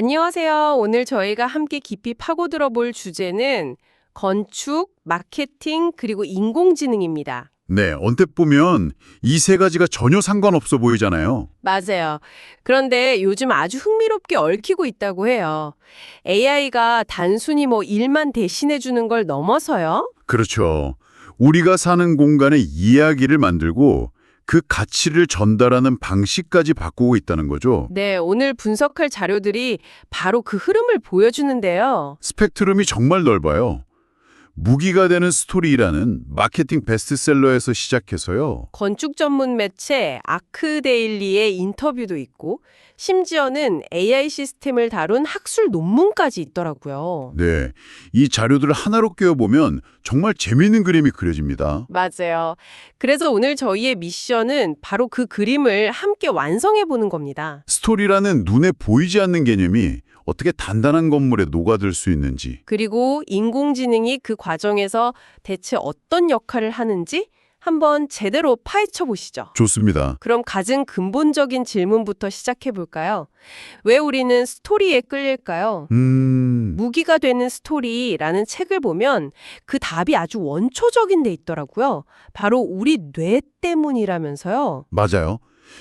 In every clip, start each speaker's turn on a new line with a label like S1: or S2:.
S1: 안녕하세요. 오늘 저희가 함께 깊이 파고들어 볼 주제는 건축, 마케팅, 그리고 인공지능입니다.
S2: 네, 언뜻 보면 이 세 가지가 전혀 상관없어 보이잖아요.
S1: 맞아요. 그런데 요즘 아주 흥미롭게 얽히고 있다고 해요. AI가 단순히 일만 대신해 주는 걸 넘어서요.
S2: 그렇죠. 우리가 사는 공간의 이야기를 만들고 그 가치를 전달하는 방식까지 바꾸고 있다는 거죠.
S1: 네, 오늘 분석할 자료들이 바로 그 흐름을 보여주는데요.
S2: 스펙트럼이 정말 넓어요. 무기가 되는 스토리라는 마케팅 베스트셀러에서 시작해서요.
S1: 건축 전문 매체 아크데일리의 인터뷰도 있고 심지어는 AI 시스템을 다룬 학술 논문까지 있더라고요.
S2: 네, 이 자료들을 하나로 꿰어보면 정말 재미있는 그림이 그려집니다.
S1: 맞아요. 그래서 오늘 저희의 미션은 바로 그 그림을 함께 완성해 보는 겁니다.
S2: 스토리라는 눈에 보이지 않는 개념이 어떻게 단단한 건물에 녹아들 수 있는지,
S1: 그리고 인공지능이 그 과정에서 대체 어떤 역할을 하는지 한번 제대로 파헤쳐 보시죠.
S2: 좋습니다.
S1: 그럼 가장 근본적인 질문부터 시작해 볼까요? 왜 우리는 스토리에 끌릴까요? 무기가 되는 스토리라는 책을 보면 그 답이 아주 원초적인 데 있더라고요. 바로 우리 뇌 때문이라면서요.
S2: 맞아요.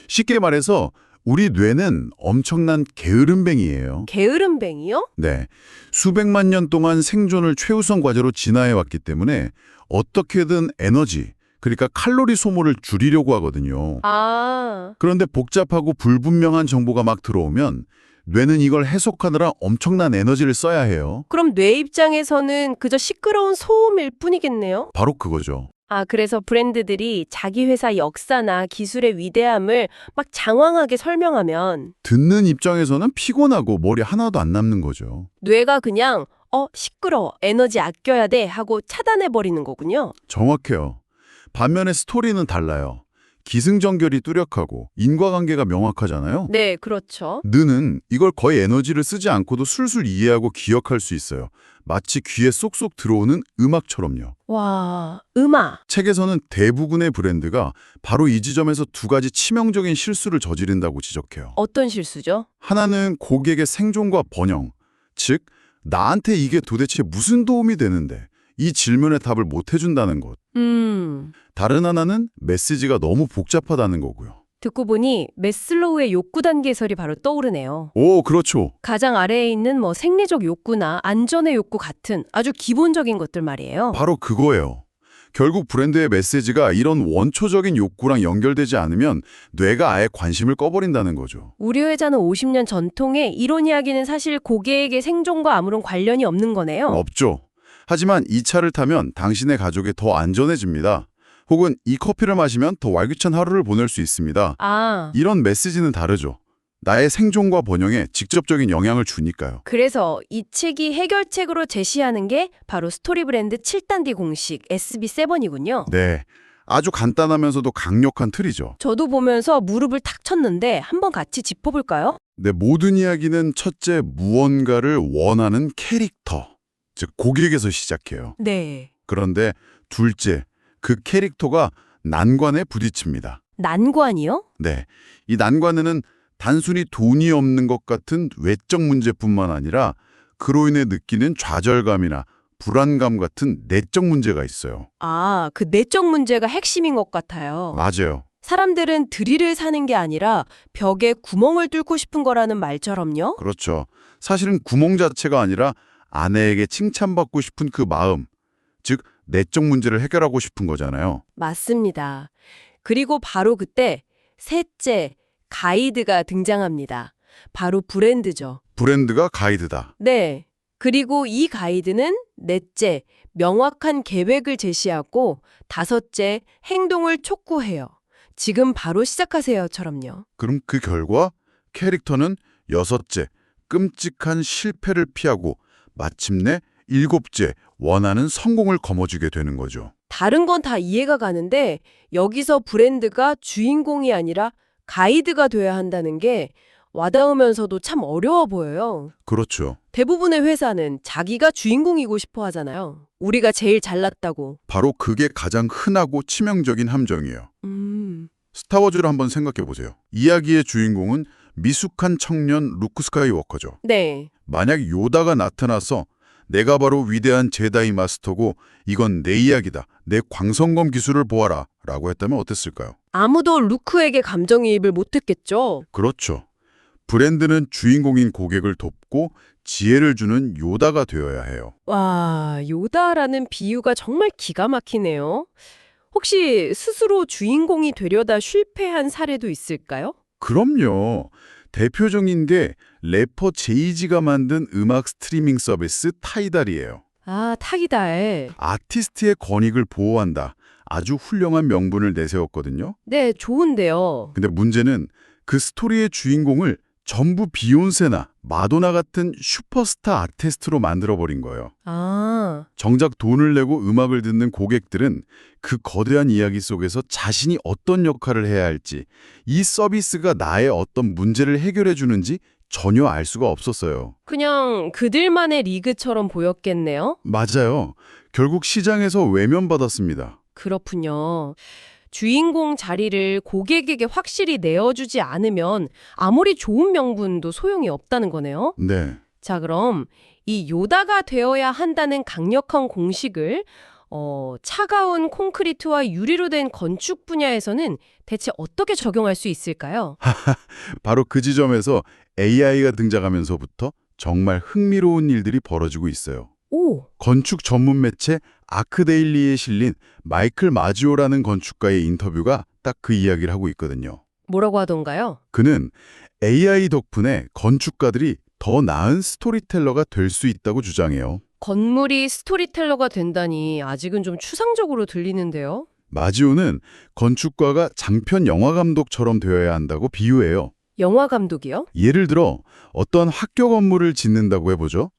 S2: 쉽게 말해서 우리 뇌는 엄청난 게으름뱅이에요.
S1: 게으름뱅이요?
S2: 네. 수백만 년 동안 생존을 최우선 과제로 진화해왔기 때문에 어떻게든 에너지, 그러니까 칼로리 소모를 줄이려고 하거든요.
S1: 아,
S2: 그런데 복잡하고 불분명한 정보가 막 들어오면 뇌는 이걸 해석하느라 엄청난 에너지를 써야 해요.
S1: 그럼 뇌 입장에서는 그저 시끄러운 소음일 뿐이겠네요?
S2: 바로 그거죠.
S1: 아, 그래서 브랜드들이 자기 회사 역사나 기술의 위대함을 막 장황하게 설명하면
S2: 듣는 입장에서는 피곤하고 머리 하나도 안 남는 거죠.
S1: 뇌가 그냥 시끄러워, 에너지 아껴야 돼 하고 차단해버리는 거군요.
S2: 정확해요. 반면에 스토리는 달라요. 기승전결이 뚜렷하고 인과관계가 명확하잖아요.
S1: 네, 그렇죠.
S2: 느는 이걸 거의 에너지를 쓰지 않고도 술술 이해하고 기억할 수 있어요. 마치 귀에 쏙쏙 들어오는 음악처럼요.
S1: 와, 음악.
S2: 책에서는 대부분의 브랜드가 바로 이 지점에서 두 가지 치명적인 실수를 저지른다고 지적해요.
S1: 어떤 실수죠?
S2: 하나는 고객의 생존과 번영, 즉 나한테 이게 도대체 무슨 도움이 되는데 이 질문의 답을 못 해준다는 것. 다른 하나는 메시지가 너무 복잡하다는 거고요.
S1: 듣고 보니 매슬로우의 욕구 단계설이 바로 떠오르네요.
S2: 오, 그렇죠.
S1: 가장 아래에 있는 생리적 욕구나 안전의 욕구 같은 아주 기본적인 것들 말이에요.
S2: 바로 그거예요. 결국 브랜드의 메시지가 이런 원초적인 욕구랑 연결되지 않으면 뇌가 아예 관심을 꺼버린다는 거죠.
S1: 우리 회사는 50년 전통의 이론 이야기는 사실 고객에게 생존과 아무런 관련이 없는 거네요.
S2: 없죠. 하지만 이 차를 타면 당신의 가족이 더 안전해집니다. 혹은 이 커피를 마시면 더 활기찬 하루를 보낼 수 있습니다.
S1: 아,
S2: 이런 메시지는 다르죠. 나의 생존과 번영에 직접적인 영향을 주니까요.
S1: 그래서 이 책이 해결책으로 제시하는 게 바로 스토리 브랜드 7단계 공식 SB7이군요.
S2: 네, 아주 간단하면서도 강력한 틀이죠.
S1: 저도 보면서 무릎을 탁 쳤는데 한번 같이 짚어볼까요?
S2: 네, 모든 이야기는 첫째 무언가를 원하는 캐릭터, 즉 고객에서 시작해요.
S1: 네.
S2: 그런데 둘째, 그 캐릭터가 난관에 부딪힙니다.
S1: 난관이요?
S2: 네, 이 난관에는 단순히 돈이 없는 것 같은 외적 문제뿐만 아니라 그로 인해 느끼는 좌절감이나 불안감 같은 내적 문제가 있어요.
S1: 아, 그 내적 문제가 핵심인 것 같아요.
S2: 맞아요.
S1: 사람들은 드릴을 사는 게 아니라 벽에 구멍을 뚫고 싶은 거라는 말처럼요.
S2: 그렇죠. 사실은 구멍 자체가 아니라 아내에게 칭찬받고 싶은 그 마음, 즉 내적 문제를 해결하고 싶은 거잖아요.
S1: 맞습니다. 그리고 바로 그때 셋째, 가이드가 등장합니다. 바로 브랜드죠.
S2: 브랜드가 가이드다.
S1: 네. 그리고 이 가이드는 넷째, 명확한 계획을 제시하고 다섯째, 행동을 촉구해요. 지금 바로 시작하세요처럼요.
S2: 그럼 그 결과 캐릭터는 여섯째, 끔찍한 실패를 피하고 마침내 일곱째, 원하는 성공을 거머쥐게 되는 거죠.
S1: 다른 건 다 이해가 가는데 여기서 브랜드가 주인공이 아니라 가이드가 돼야 한다는 게 와닿으면서도 참 어려워 보여요.
S2: 그렇죠.
S1: 대부분의 회사는 자기가 주인공이고 싶어 하잖아요. 우리가 제일 잘났다고.
S2: 바로 그게 가장 흔하고 치명적인 함정이에요.
S1: 음,
S2: 스타워즈를 한번 생각해 보세요. 이야기의 주인공은 미숙한 청년 루크 스카이워커죠.
S1: 네.
S2: 만약 요다가 나타나서 내가 바로 위대한 제다이 마스터고 이건 내 이야기다. 내 광선검 기술을 보아라. 라고 했다면 어땠을까요?
S1: 아무도 루크에게 감정이입을 못했겠죠.
S2: 그렇죠. 브랜드는 주인공인 고객을 돕고 지혜를 주는 요다가 되어야 해요.
S1: 와, 요다라는 비유가 정말 기가 막히네요. 혹시 스스로 주인공이 되려다 실패한 사례도 있을까요?
S2: 그럼요. 대표적인 게 래퍼 제이지가 만든 음악 스트리밍 서비스 타이달이에요.
S1: 아, 타기다에.
S2: 아티스트의 권익을 보호한다. 아주 훌륭한 명분을 내세웠거든요.
S1: 네, 좋은데요.
S2: 근데 문제는 그 스토리의 주인공을 전부 비욘세나 마도나 같은 슈퍼스타 아티스트로 만들어버린 거예요.
S1: 아,
S2: 정작 돈을 내고 음악을 듣는 고객들은 그 거대한 이야기 속에서 자신이 어떤 역할을 해야 할지, 이 서비스가 나의 어떤 문제를 해결해 주는지 전혀 알 수가 없었어요.
S1: 그냥 그들만의 리그처럼 보였겠네요.
S2: 맞아요. 결국 시장에서 외면받았습니다.
S1: 그렇군요. 주인공 자리를 고객에게 확실히 내어주지 않으면 아무리 좋은 명분도 소용이 없다는 거네요.
S2: 네.
S1: 자, 그럼 이 요다가 되어야 한다는 강력한 공식을 차가운 콘크리트와 유리로 된 건축 분야에서는 대체 어떻게 적용할 수 있을까요?
S2: 바로 그 지점에서 AI가 등장하면서부터 정말 흥미로운 일들이 벌어지고 있어요.
S1: 오,
S2: 건축 전문 매체 아크데일리에 실린 마이클 마지오라는 건축가의 인터뷰가 딱 그 이야기를 하고 있거든요.
S1: 뭐라고 하던가요?
S2: 그는 AI 덕분에 건축가들이 더 나은 스토리텔러가 될 수 있다고 주장해요.
S1: 건물이 스토리텔러가 된다니 아직은 좀 추상적으로 들리는데요.
S2: 마지오는 건축가가 장편 영화 감독처럼 되어야 한다고 비유해요.
S1: 영화 감독이요?
S2: 예를 들어 어떤 학교 건물을 짓는다고 해보죠.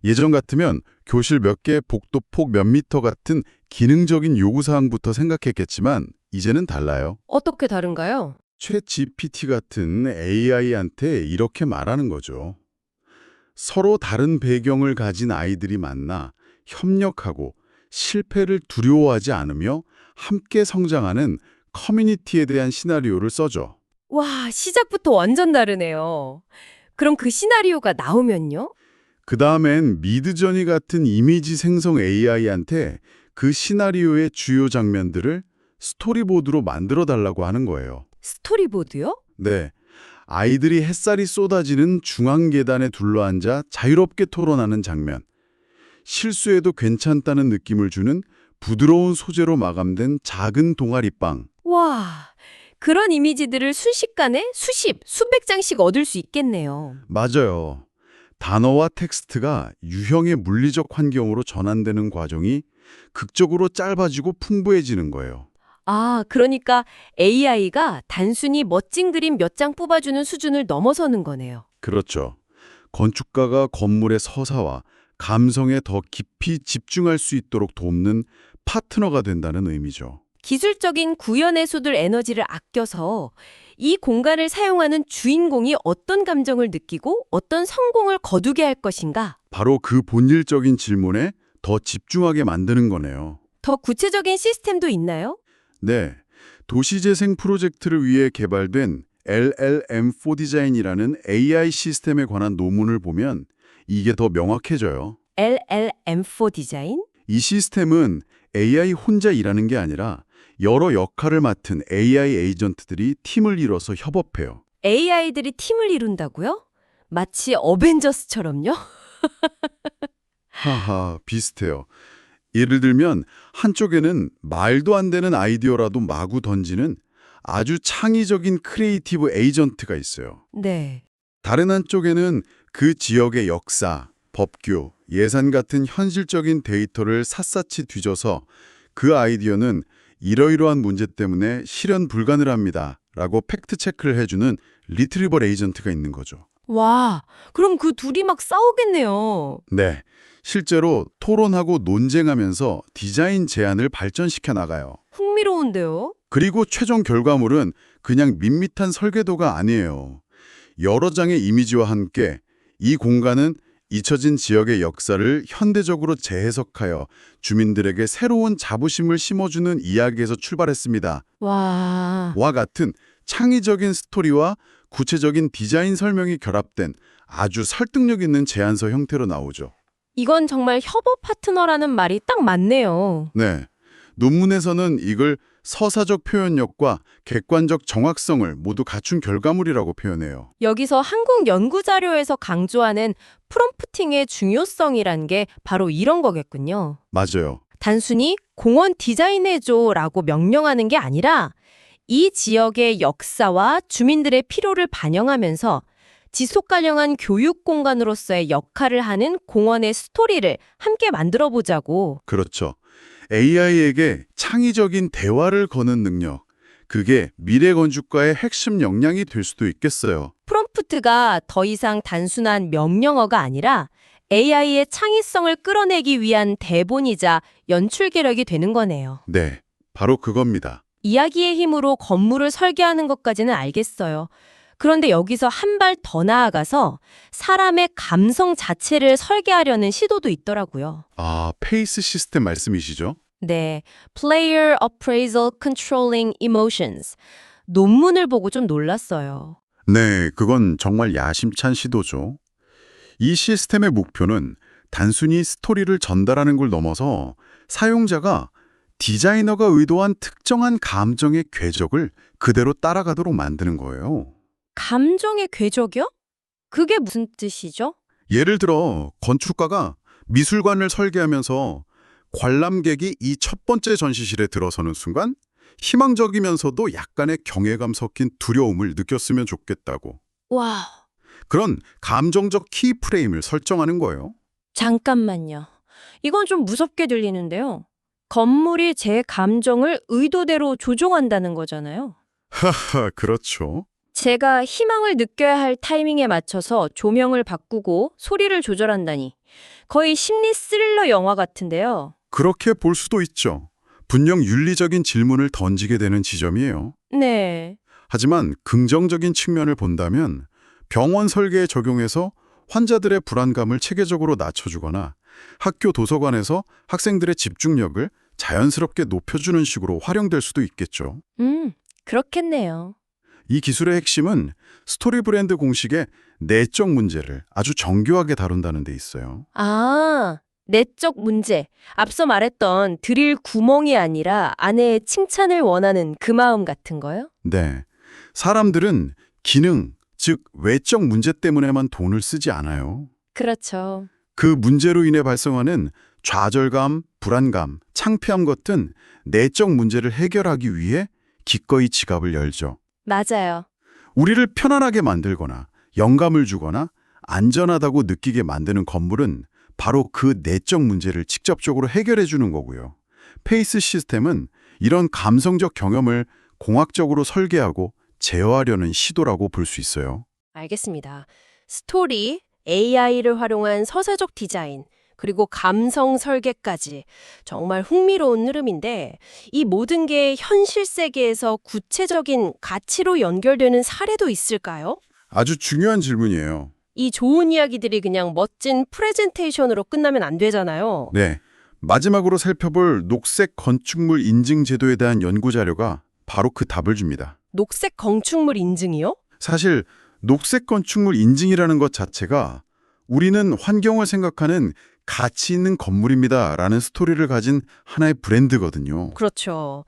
S2: 예전 같으면 교실 몇 개, 복도폭 몇 미터 같은 기능적인 요구사항부터 생각했겠지만 이제는 달라요.
S1: 어떻게 다른가요?
S2: 챗 GPT 같은 AI한테 이렇게 말하는 거죠. 서로 다른 배경을 가진 아이들이 만나 협력하고 실패를 두려워하지 않으며 함께 성장하는 커뮤니티에 대한 시나리오를 써줘.
S1: 와, 시작부터 완전 다르네요. 그럼 그 시나리오가 나오면요?
S2: 그 다음엔 미드저니 같은 이미지 생성 AI한테 그 시나리오의 주요 장면들을 스토리보드로 만들어 달라고 하는 거예요.
S1: 스토리보드요?
S2: 네. 아이들이 햇살이 쏟아지는 중앙 계단에 둘러앉아 자유롭게 토론하는 장면. 실수해도 괜찮다는 느낌을 주는 부드러운 소재로 마감된 작은 동아리빵.
S1: 와, 그런 이미지들을 순식간에 수백 장씩 얻을 수 있겠네요.
S2: 맞아요. 단어와 텍스트가 유형의 물리적 환경으로 전환되는 과정이 극적으로 짧아지고 풍부해지는 거예요.
S1: 아, 그러니까 AI가 단순히 멋진 그림 몇 장 뽑아주는 수준을 넘어서는 거네요.
S2: 그렇죠. 건축가가 건물의 서사와 감성에 더 깊이 집중할 수 있도록 돕는 파트너가 된다는 의미죠.
S1: 기술적인 구현에 쏟을 에너지를 아껴서 이 공간을 사용하는 주인공이 어떤 감정을 느끼고 어떤 성공을 거두게 할 것인가?
S2: 바로 그 본질적인 질문에 더 집중하게 만드는 거네요.
S1: 더 구체적인 시스템도 있나요?
S2: 네, 도시재생 프로젝트를 위해 개발된 LLM4 디자인이라는 AI 시스템에 관한 논문을 보면 이게 더 명확해져요.
S1: LLM4 디자인?
S2: 이 시스템은 AI 혼자 일하는 게 아니라 여러 역할을 맡은 AI 에이전트들이 팀을 이뤄서 협업해요.
S1: AI들이 팀을 이룬다고요? 마치 어벤져스처럼요?
S2: 하하, 비슷해요. 예를 들면 한쪽에는 말도 안 되는 아이디어라도 마구 던지는 아주 창의적인 크리에이티브 에이전트가 있어요.
S1: 네.
S2: 다른 한쪽에는 그 지역의 역사, 법규, 예산 같은 현실적인 데이터를 샅샅이 뒤져서 그 아이디어는 이러이러한 문제 때문에 실현 불가능합니다. 라고 팩트체크를 해주는 리트리버 에이전트가 있는 거죠.
S1: 와, 그럼 그 둘이 막 싸우겠네요.
S2: 네, 실제로 토론하고 논쟁하면서 디자인 제안을 발전시켜 나가요.
S1: 흥미로운데요?
S2: 그리고 최종 결과물은 그냥 밋밋한 설계도가 아니에요. 여러 장의 이미지와 함께 이 공간은 잊혀진 지역의 역사를 현대적으로 재해석하여 주민들에게 새로운 자부심을 심어주는 이야기에서 출발했습니다.
S1: 와,
S2: 와 같은 창의적인 스토리와 구체적인 디자인 설명이 결합된 아주 설득력 있는 제안서 형태로 나오죠.
S1: 이건 정말 협업 파트너라는 말이 딱 맞네요.
S2: 네. 논문에서는 이걸 서사적 표현력과 객관적 정확성을 모두 갖춘 결과물이라고 표현해요.
S1: 여기서 한국 연구 자료에서 강조하는 프롬프팅의 중요성이란 게 바로 이런 거겠군요.
S2: 맞아요.
S1: 단순히 공원 디자인해줘라고 명령하는 게 아니라 이 지역의 역사와 주민들의 필요를 반영하면서 지속 가능한 교육 공간으로서의 역할을 하는 공원의 스토리를 함께 만들어 보자고.
S2: 그렇죠. AI에게 창의적인 대화를 거는 능력, 그게 미래 건축가의 핵심 역량이 될 수도 있겠어요.
S1: 프롬프트가 더 이상 단순한 명령어가 아니라 AI의 창의성을 끌어내기 위한 대본이자 연출계력이 되는 거네요.
S2: 네, 바로 그겁니다.
S1: 이야기의 힘으로 건물을 설계하는 것까지는 알겠어요. 그런데 여기서 한 발 더 나아가서 사람의 감성 자체를 설계하려는 시도도 있더라고요.
S2: 아, 페이스 시스템 말씀이시죠?
S1: 네, Player Appraisal Controlling Emotions. 논문을 보고 좀 놀랐어요.
S2: 네, 그건 정말 야심찬 시도죠. 이 시스템의 목표는 단순히 스토리를 전달하는 걸 넘어서 사용자가 디자이너가 의도한 특정한 감정의 궤적을 그대로 따라가도록 만드는 거예요.
S1: 감정의 궤적이요? 그게 무슨 뜻이죠?
S2: 예를 들어 건축가가 미술관을 설계하면서 관람객이 이 첫 번째 전시실에 들어서는 순간 희망적이면서도 약간의 경외감 섞인 두려움을 느꼈으면 좋겠다고.
S1: 와,
S2: 그런 감정적 키프레임을 설정하는 거예요.
S1: 잠깐만요. 이건 좀 무섭게 들리는데요. 건물이 제 감정을 의도대로 조종한다는 거잖아요.
S2: 하하, 그렇죠.
S1: 제가 희망을 느껴야 할 타이밍에 맞춰서 조명을 바꾸고 소리를 조절한다니. 거의 심리 스릴러 영화 같은데요.
S2: 그렇게 볼 수도 있죠. 분명 윤리적인 질문을 던지게 되는 지점이에요.
S1: 네.
S2: 하지만 긍정적인 측면을 본다면 병원 설계에 적용해서 환자들의 불안감을 체계적으로 낮춰주거나 학교 도서관에서 학생들의 집중력을 자연스럽게 높여주는 식으로 활용될 수도 있겠죠.
S1: 그렇겠네요.
S2: 이 기술의 핵심은 스토리 브랜드 공식의 내적 문제를 아주 정교하게 다룬다는 데 있어요.
S1: 아, 내적 문제. 앞서 말했던 드릴 구멍이 아니라 아내의 칭찬을 원하는 그 마음 같은 거요?
S2: 네. 사람들은 기능, 즉 외적 문제 때문에만 돈을 쓰지 않아요.
S1: 그렇죠.
S2: 그 문제로 인해 발생하는 좌절감, 불안감, 창피함 같은 내적 문제를 해결하기 위해 기꺼이 지갑을 열죠.
S1: 맞아요.
S2: 우리를 편안하게 만들거나 영감을 주거나 안전하다고 느끼게 만드는 건물은 바로 그 내적 문제를 직접적으로 해결해 주는 거고요. 페이스 시스템은 이런 감성적 경험을 공학적으로 설계하고 제어하려는 시도라고 볼 수 있어요.
S1: 알겠습니다. 스토리, AI를 활용한 서사적 디자인, 그리고 감성 설계까지 정말 흥미로운 흐름인데 이 모든 게 현실 세계에서 구체적인 가치로 연결되는 사례도 있을까요?
S2: 아주 중요한 질문이에요.
S1: 이 좋은 이야기들이 그냥 멋진 프레젠테이션으로 끝나면 안 되잖아요.
S2: 네. 마지막으로 살펴볼 녹색 건축물 인증 제도에 대한 연구 자료가 바로 그 답을 줍니다.
S1: 녹색 건축물 인증이요?
S2: 사실 녹색 건축물 인증이라는 것 자체가 우리는 환경을 생각하는 가치 있는 건물입니다 라는 스토리를 가진 하나의 브랜드거든요.
S1: 그렇죠.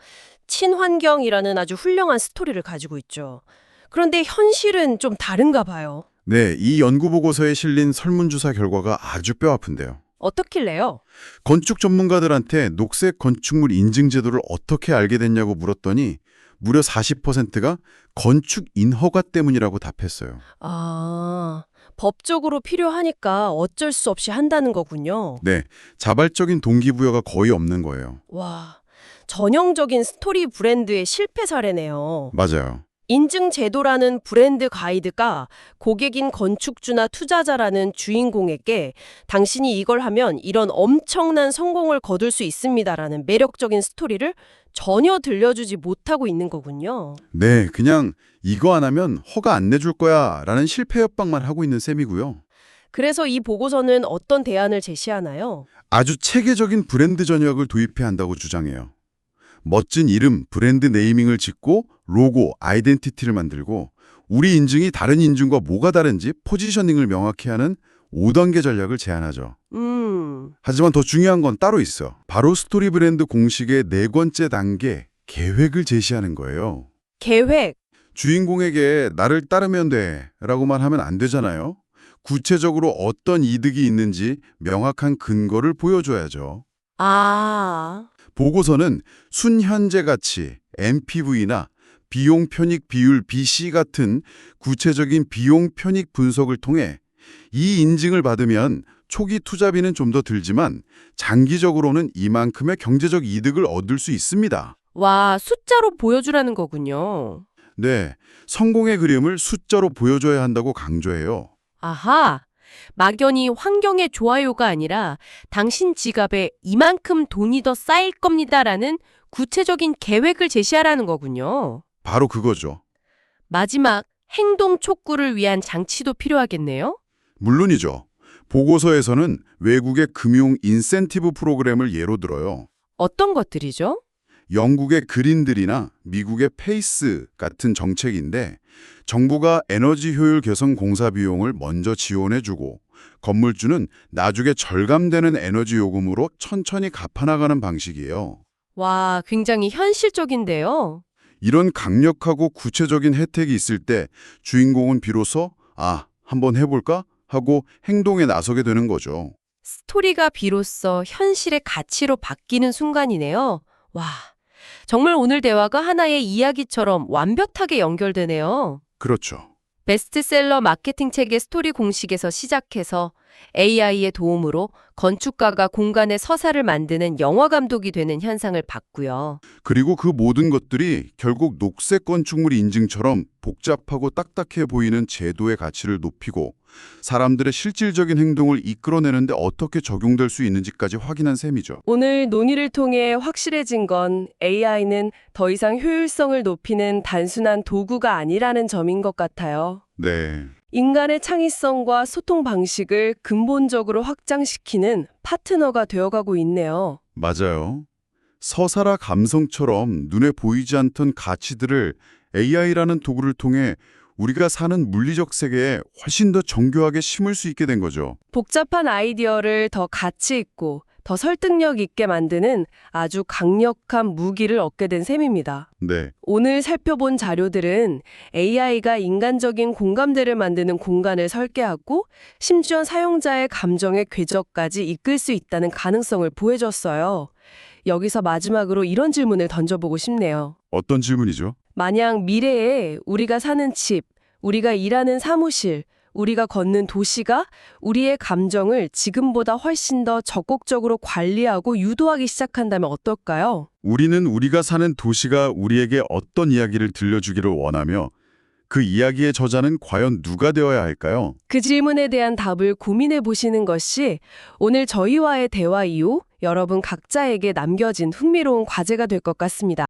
S1: 친환경이라는 아주 훌륭한 스토리를 가지고 있죠. 그런데 현실은 좀 다른가 봐요.
S2: 네, 이 연구 보고서에 실린 설문조사 결과가 아주 뼈아픈데요.
S1: 어떻길래요?
S2: 건축 전문가들한테 녹색 건축물 인증 제도를 어떻게 알게 됐냐고 물었더니 무려 40%가 건축 인허가 때문이라고 답했어요.
S1: 아, 법적으로 필요하니까 어쩔 수 없이 한다는 거군요.
S2: 네, 자발적인 동기부여가 거의 없는 거예요.
S1: 와, 전형적인 스토리 브랜드의 실패 사례네요.
S2: 맞아요.
S1: 인증 제도라는 브랜드 가이드가 고객인 건축주나 투자자라는 주인공에게 당신이 이걸 하면 이런 엄청난 성공을 거둘 수 있습니다라는 매력적인 스토리를 전혀 들려주지 못하고 있는 거군요.
S2: 네, 그냥 이거 안 하면 허가 안 내줄 거야 라는 실패 협박만 하고 있는 셈이고요.
S1: 그래서 이 보고서는 어떤 대안을 제시하나요?
S2: 아주 체계적인 브랜드 전략을 도입해야 한다고 주장해요. 멋진 이름, 브랜드 네이밍을 짓고 로고, 아이덴티티를 만들고 우리 인증이 다른 인증과 뭐가 다른지 포지셔닝을 명확히 하는 5단계 전략을 제안하죠. 하지만 더 중요한 건 따로 있어. 바로 스토리 브랜드 공식의 4번째 단계, 계획을 제시하는 거예요.
S1: 계획.
S2: 주인공에게 나를 따르면 돼 라고만 하면 안 되잖아요. 구체적으로 어떤 이득이 있는지 명확한 근거를 보여줘야죠.
S1: 아,
S2: 보고서는 순현재 가치, NPV나 비용 편익 비율 BC 같은 구체적인 비용 편익 분석을 통해 이 인증을 받으면 초기 투자비는 좀 더 들지만 장기적으로는 이만큼의 경제적 이득을 얻을 수 있습니다.
S1: 와, 숫자로 보여주라는 거군요.
S2: 네, 성공의 그림을 숫자로 보여줘야 한다고 강조해요.
S1: 아하, 막연히 환경의 좋아요가 아니라 당신 지갑에 이만큼 돈이 더 쌓일 겁니다라는 구체적인 계획을 제시하라는 거군요.
S2: 바로 그거죠.
S1: 마지막, 행동 촉구를 위한 장치도 필요하겠네요?
S2: 물론이죠. 보고서에서는 외국의 금융 인센티브 프로그램을 예로 들어요.
S1: 어떤 것들이죠?
S2: 영국의 그린들이나 미국의 페이스 같은 정책인데 정부가 에너지 효율 개선 공사 비용을 먼저 지원해주고 건물주는 나중에 절감되는 에너지 요금으로 천천히 갚아나가는 방식이에요.
S1: 와, 굉장히 현실적인데요.
S2: 이런 강력하고 구체적인 혜택이 있을 때 주인공은 비로소 한번 해볼까? 하고 행동에 나서게 되는 거죠.
S1: 스토리가 비로소 현실의 가치로 바뀌는 순간이네요. 와, 정말 오늘 대화가 하나의 이야기처럼 완벽하게 연결되네요.
S2: 그렇죠.
S1: 베스트셀러 마케팅 책의 스토리 공식에서 시작해서 AI의 도움으로 건축가가 공간의 서사를 만드는 영화 감독이 되는 현상을 봤고요.
S2: 그리고 그 모든 것들이 결국 녹색 건축물 인증처럼 복잡하고 딱딱해 보이는 제도의 가치를 높이고 사람들의 실질적인 행동을 이끌어내는데 어떻게 적용될 수 있는지까지 확인한 셈이죠.
S1: 오늘 논의를 통해 확실해진 건 AI는 더 이상 효율성을 높이는 단순한 도구가 아니라는 점인 것 같아요.
S2: 네.
S1: 인간의 창의성과 소통 방식을 근본적으로 확장시키는 파트너가 되어가고 있네요.
S2: 맞아요. 서사라 감성처럼 눈에 보이지 않던 가치들을 AI라는 도구를 통해 우리가 사는 물리적 세계에 훨씬 더 정교하게 심을 수 있게 된 거죠.
S1: 복잡한 아이디어를 더 가치 있고 더 설득력 있게 만드는 아주 강력한 무기를 얻게 된 셈입니다.
S2: 네.
S1: 오늘 살펴본 자료들은 AI가 인간적인 공감대를 만드는 공간을 설계하고 심지어 사용자의 감정의 궤적까지 이끌 수 있다는 가능성을 보여줬어요. 여기서 마지막으로 이런 질문을 던져보고 싶네요.
S2: 어떤 질문이죠?
S1: 만약 미래에 우리가 사는 집, 우리가 일하는 사무실, 우리가 걷는 도시가 우리의 감정을 지금보다 훨씬 더 적극적으로 관리하고 유도하기 시작한다면 어떨까요?
S2: 우리는 우리가 사는 도시가 우리에게 어떤 이야기를 들려주기를 원하며 그 이야기의 저자는 과연 누가 되어야 할까요?
S1: 그 질문에 대한 답을 고민해 보시는 것이 오늘 저희와의 대화 이후 여러분 각자에게 남겨진 흥미로운 과제가 될 것 같습니다.